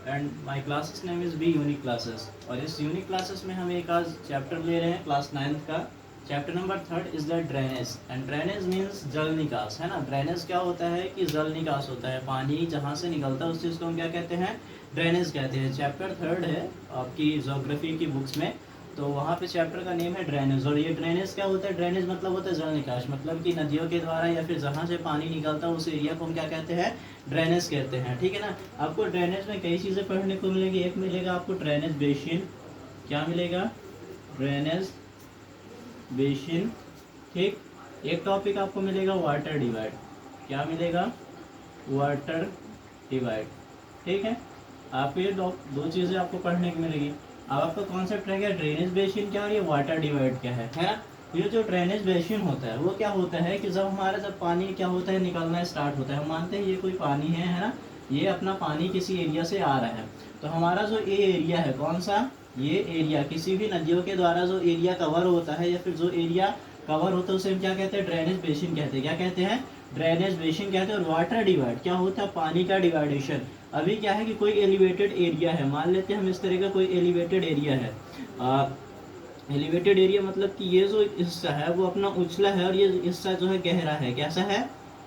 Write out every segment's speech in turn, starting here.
And my classes name is be unique classes. और इस unique classes में हम एक आज चैप्टर ले रहे हैं क्लास 9th का। Chapter number 3 is the drainage. And drainage means जल निकास, है ना। ड्रेनेज क्या होता है कि जल निकास होता है, पानी जहाँ से निकलता है उस चीज़ को हम क्या कहते हैं, ड्रेनेज कहते हैं। चैप्टर 3 है आपकी ज्योग्राफी की बुक्स में, तो वहाँ पे चैप्टर का नेम है ड्रेनेज। और ये ड्रेनेज क्या होता है, ड्रेनेज मतलब होता है जल निकास, मतलब कि नदियों के द्वारा या फिर जहाँ से पानी निकलता है उस एरिया को हम क्या कहते हैं, ड्रेनेज कहते हैं। ठीक है ना। आपको ड्रेनेज में कई चीज़ें पढ़ने को मिलेगी। एक मिलेगा आपको ड्रेनेज बेसिन, क्या मिलेगा, ड्रेनेज बेसिन। ठीक। एक टॉपिक आपको मिलेगा वाटर डिवाइड, क्या मिलेगा, वाटर डिवाइड। ठीक है। आपको ये दो चीज़ें आपको पढ़ने को मिलेगी। अब आपका कॉन्सेप्ट रहेगा ड्रेनेज बेसिन क्या और ये वाटर डिवाइड क्या है ना। ये जो ड्रेनेज बेसिन होता है वो क्या होता है कि जब पानी क्या होता है, निकलना स्टार्ट होता है, हम मानते हैं ये कोई पानी है ना, ये अपना पानी किसी एरिया से आ रहा है, तो हमारा जो ये एरिया है, कौन सा, ये एरिया किसी भी नदियों के द्वारा जो एरिया कवर होता है या फिर जो एरिया कवर होता है उसे हम क्या कहते हैं, ड्रेनेज बेसिन कहते हैं। क्या कहते हैं, ड्रेनेज बेसिन कहते हैं। और वाटर डिवाइड क्या होता है, पानी का डिवाइडेशन। अभी क्या है कि कोई एलिवेटेड एरिया है, मान लेते हैं हम इस तरह का कोई एलिवेटेड एरिया है। एलिवेटेड एरिया मतलब कि ये जो हिस्सा है वो अपना उछला है और ये हिस्सा जो है गहरा है। कैसा है,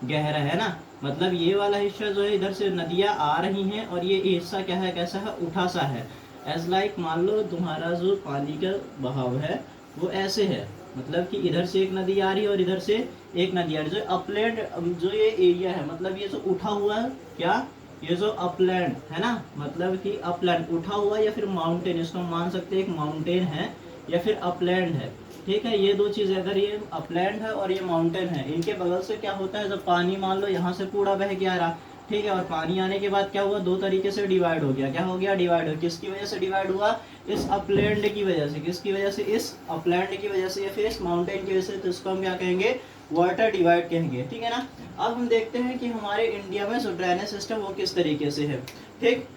गहरा है ना। मतलब ये वाला हिस्सा जो है इधर से नदियाँ आ रही हैं और ये हिस्सा क्या है, कैसा है, उठा सा है। एज लाइक मान लो तुम्हारा जो पानी का बहाव है वो ऐसे है, मतलब कि इधर से एक नदी आ रही है और इधर से एक नदी आ रही है। जो अपलैंड जो ये एरिया है, मतलब ये जो उठा हुआ है, क्या, ये जो अपलैंड है ना, मतलब कि अपलैंड उठा हुआ या फिर माउंटेन, इसको हम मान सकते हैं एक माउंटेन है या फिर अपलैंड है। ठीक है। ये दो चीज़, अगर ये अपलैंड है और ये माउंटेन है, इनके बगल से क्या होता है, जब पानी मान लो यहाँ से पूरा बह के आ रहा, ठीक है, और पानी आने के बाद क्या हुआ, दो तरीके से डिवाइड हो गया। क्या हो गया, डिवाइड हो, किसकी वजह से डिवाइड हुआ, इस अपलैंड की वजह से। किसकी वजह से, इस अपलैंड की वजह से या फिर इस माउंटेन की वजह से। तो इसको हम क्या कहेंगे, वाटर डिवाइड कहेंगे। ठीक है ना। अब हम देखते हैं कि हमारे इंडिया में जो ड्रेनेज सिस्टम वो किस तरीके से है। ठीक।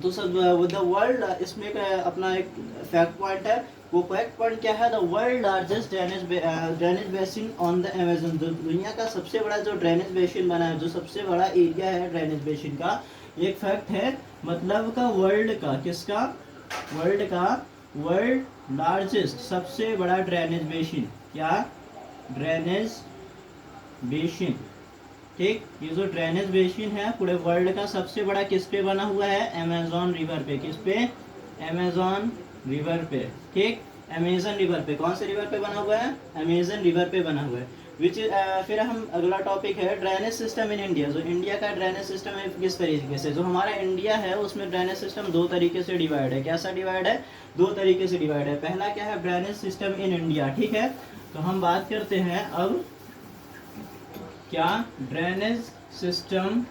तो सब द वर्ल्ड, इसमें अपना एक फैक्ट पॉइंट है। वो फैक्ट पॉइंट क्या है, the world largest drainage basin on the Amazon. जो दुनिया का सबसे बड़ा जो ड्रेनेज बेसिन बना है, जो सबसे बड़ा एरिया है ड्रेनेज बेसिन का, एक फैक्ट है, मतलब का वर्ल्ड का, किसका, वर्ल्ड का, वर्ल्ड लार्जेस्ट सबसे बड़ा ड्रेनेज बेसिन, क्या, ड्रेनेज बेसिन। ठीक। ये जो ड्रेनेज बेसिन है पूरे वर्ल्ड का सबसे बड़ा किस पे बना हुआ है, अमेजोन रिवर पे। किस पे, अमेजोन रिवर पे। ठीक। अमेजन रिवर पे, कौन से रिवर पे बना हुआ है, अमेजन रिवर पे बना हुआ है। विच फिर हम अगला टॉपिक है ड्रेनेज सिस्टम इन इंडिया। जो इंडिया का ड्रेनेज सिस्टम है किस तरीके से, जो हमारा इंडिया है उसमें ड्रेनेज सिस्टम दो तरीके से डिवाइड है। कैसा डिवाइड है, दो तरीके से डिवाइड है। पहला क्या है, ड्रेनेज सिस्टम इन इंडिया। ठीक है। तो हम बात करते हैं अब क्या, ड्रेनेज सिस्टम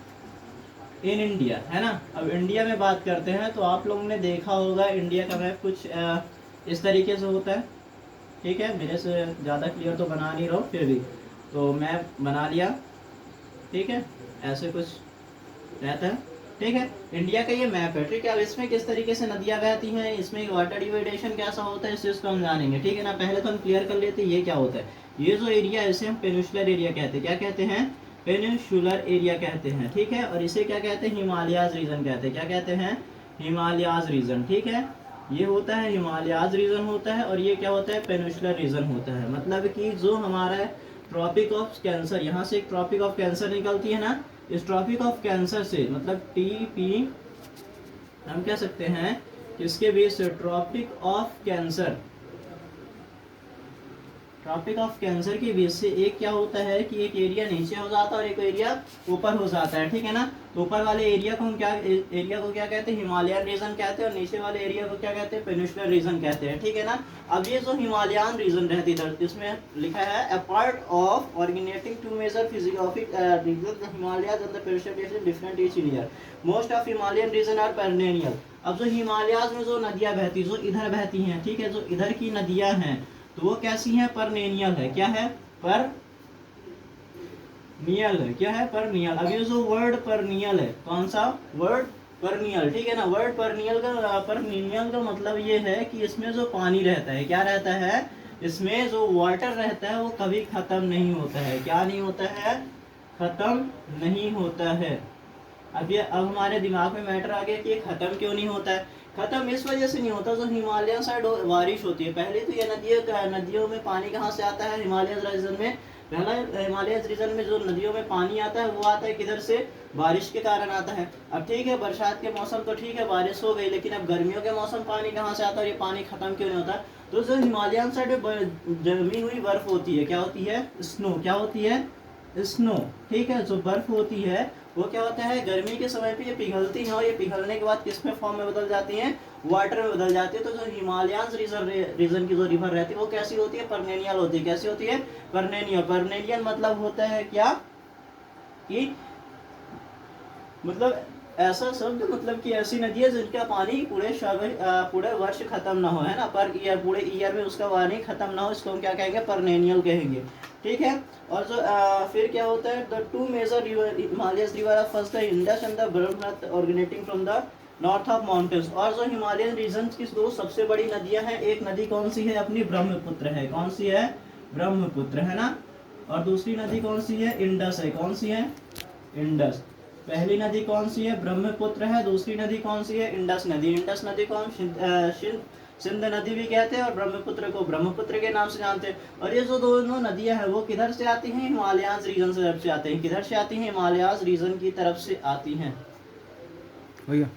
इन इंडिया, है ना। अब इंडिया में बात करते हैं तो आप लोगों ने देखा होगा इंडिया का मैप कुछ इस तरीके से होता है। ठीक है। मेरे से ज़्यादा क्लियर तो बना नहीं रहा हूँ, फिर भी तो मैप बना लिया। ठीक है। ऐसे कुछ रहता है। ठीक है। इंडिया का ये मैप है। ठीक है। अब इसमें किस तरीके से नदियाँ बहती हैं, इसमें वाटर डिवाइडेशन कैसा होता है, इस चीज़ को हम जानेंगे। ठीक है ना। पहले तो हम क्लियर कर लेते हैं ये क्या होता है। ये जो एरिया है इसे हम पेनिनसुलर एरिया कहते हैं। क्या कहते हैं, पेनिनसुलर एरिया कहते हैं। ठीक है। और इसे क्या कहते हैं, हिमालयाज रीजन कहते हैं। क्या कहते हैं, हिमालयाज रीजन। ठीक है। ये होता है हिमालयाज रीजन होता है और ये क्या होता है, पेनिनसुलर रीजन होता है। मतलब कि जो हमारा ट्रॉपिक ऑफ कैंसर, यहाँ से एक ट्रॉपिक ऑफ कैंसर निकलती है ना, इस ट्रॉपिक ऑफ कैंसर से, मतलब टीपी हम कह सकते हैं, इसके बेस से Tropic of Cancer, Tropic of Cancer के बेस से एक क्या होता है कि एक एरिया नीचे हो जाता है और एक एरिया ऊपर हो जाता है। ठीक है ना। तो ऊपर वाले एरिया को हम क्या, एरिया को क्या कहते हैं, हिमालयन रीजन कहते हैं, और नीचे वाले एरिया को क्या कहते हैं, पेनिनसुलर रीजन कहते हैं। ठीक है ना। अब ये जो हिमालयन रीजन रहती है, इसमें लिखा है a part of originating two major physiographic region, the Himalayas and the peninsular different each year, most of Himalayan region are perennial. अब जो हिमालयाज में जो नदियाँ बहती, जो इधर बहती हैं, ठीक है, जो इधर की नदियाँ हैं तो वो कैसी है, परनेनियल है। क्या है, परनियल है। क्या है, परनियल। अब ये जो वर्ड परनियल है, कौन सा वर्ड, परनियल। ठीक है ना। वर्ड परनियल का मतलब ये है कि इसमें जो पानी रहता है, क्या रहता है, इसमें जो वाटर रहता है वो कभी खत्म नहीं होता है। क्या नहीं होता है, खत्म नहीं होता है। अब हमारे दिमाग में मैटर आ गया कि ये खत्म क्यों नहीं होता है। खत्म इस वजह से नहीं होता, जो हिमालयन साइड बारिश होती है, पहले तो ये नदियों में पानी कहाँ से आता है हिमालयन रीजन में, पहला हिमालयन रीजन में जो नदियों में पानी आता है वो आता है किधर से, बारिश के कारण आता है। अब ठीक है बरसात के मौसम तो ठीक है बारिश हो गई, लेकिन अब गर्मियों के मौसम पानी कहाँ से आता है और ये पानी खत्म क्यों नहीं होता। तो जो हिमालयन साइड जमी हुई बर्फ होती है क्या होती है, स्नो, क्या होती है, स्नो, ठीक है, जो बर्फ होती है वो क्या होता है गर्मी के समय पे ये पिघलती हैं और ये पिघलने के बाद किस में फॉर्म में बदल जाती हैं, वाटर में बदल जाती है। तो जो हिमालयन रीजन की जो रिवर रहती है वो कैसी होती है, परनेनियल होती है। कैसी होती है, परनेनियल। परनेनियल मतलब होता है क्या कि मतलब ऐसा शब्द, मतलब कि ऐसी नदी है जिनका पानी पूरे वर्ष खत्म ना हो, है ना, पर ईयर, पूरे ईयर में उसका पानी खत्म ना हो, इसको हम क्या कहेंगे, परनेनियल कहेंगे, ठीक है। और जो फिर क्या होता है, the two major river Himalayan river are first the Indus and the Brahmaputra originating from the north of mountains. और जो हिमालयन रीजन की दो सबसे बड़ी नदियां हैं, एक नदी कौन सी है अपनी, ब्रह्मपुत्र है, कौन सी है, ब्रह्मपुत्र, है ना, और दूसरी नदी कौन सी है, इंडस है, कौन सी है, इंडस। पहली नदी कौन सी है, ब्रह्मपुत्र है, दूसरी नदी कौन सी है, इंडस नदी। इंडस नदी को हम सिंध नदी भी कहते हैं और ब्रह्मपुत्र को ब्रह्मपुत्र के नाम से जानते हैं। और ये जो दोनों नदियां हैं वो किधर से आती हैं, हिमालयन रीजन से तरफ से आते हैं। किधर से आती हैं, हिमालयन रीजन की तरफ से आती हैं। भैया